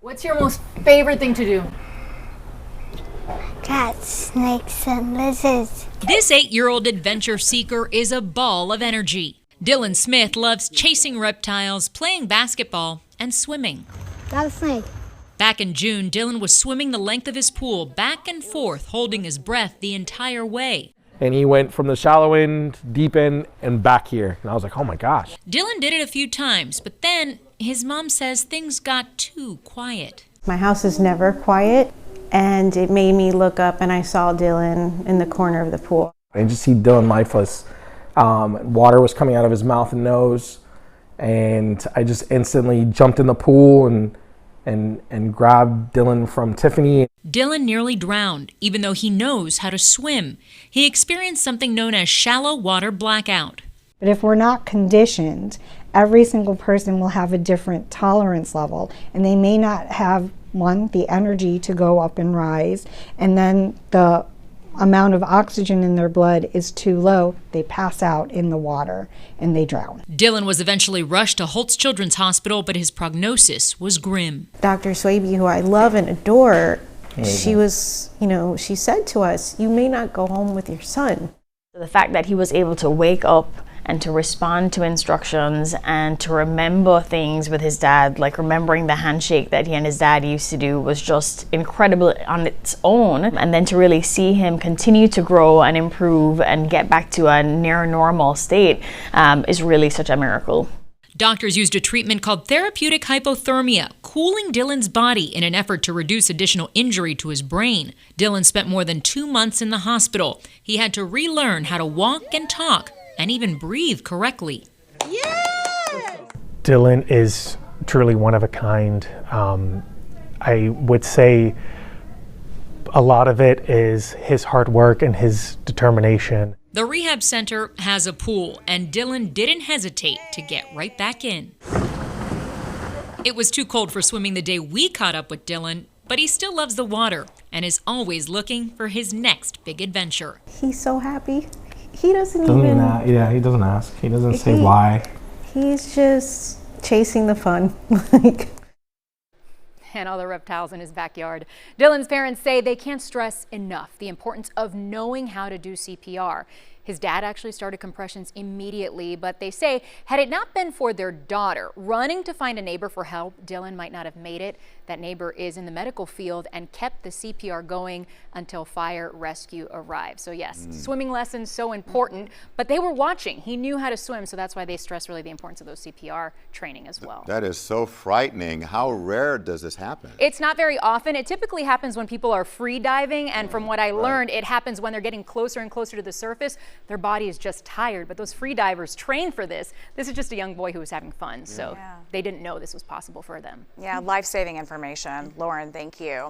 What's your most favorite thing to do? Cats, snakes, and lizards. This 8-year-old adventure seeker is a ball of energy. Dylan Smith loves chasing reptiles, playing basketball, and swimming. Got a snake. Back in June, Dylan was swimming the length of his pool, back and forth, holding his breath the entire way. And he went from the shallow end, deep end, and back here. And I was like, oh my gosh. Dylan did it a few times, but then his mom says things got too quiet. My house is never quiet, and it made me look up and I saw Dylan in the corner of the pool. I just see Dylan lifeless. Water was coming out of his mouth and nose, and I just instantly jumped in the pool and grabbed Dylan from Tiffany. Dylan nearly drowned, even though he knows how to swim. He experienced something known as shallow water blackout. But if we're not conditioned, every single person will have a different tolerance level, and they may not have, one, the energy to go up and rise, and then the amount of oxygen in their blood is too low, they pass out in the water and they drown. Dylan was eventually rushed to Holtz Children's Hospital, but his prognosis was grim. Dr. Swaby, who I love and adore, she said to us, you may not go home with your son. The fact that he was able to wake up and to respond to instructions and to remember things with his dad, like remembering the handshake that he and his dad used to do, was just incredible on its own. And then to really see him continue to grow and improve and get back to a near normal state is really such a miracle. Doctors used a treatment called therapeutic hypothermia, cooling Dylan's body in an effort to reduce additional injury to his brain. Dylan spent more than 2 months in the hospital. He had to relearn how to walk and talk and even breathe correctly. Yes! Dylan is truly one of a kind. I would say a lot of it is his hard work and his determination. The rehab center has a pool, and Dylan didn't hesitate to get right back in. It was too cold for swimming the day we caught up with Dylan, but he still loves the water and is always looking for his next big adventure. He's so happy. He He doesn't ask. He doesn't say why. He's just chasing the fun. And all the reptiles in his backyard. Dylan's parents say they can't stress enough the importance of knowing how to do CPR. His dad actually started compressions immediately, but they say had it not been for their daughter running to find a neighbor for help, Dylan might not have made it. That neighbor is in the medical field and kept the CPR going until fire rescue arrived. So yes, swimming lessons so important, but they were watching. He knew how to swim, so that's why they stress really the importance of those CPR training as well. That is so frightening. How rare does this happen? It's not very often. It typically happens when people are free diving, and from what I learned, it happens when they're getting closer and closer to the surface. Their body is just tired, but those free divers train for this. This is just a young boy who was having fun, so they didn't know this was possible for them. Yeah, life-saving information. Lauren, thank you.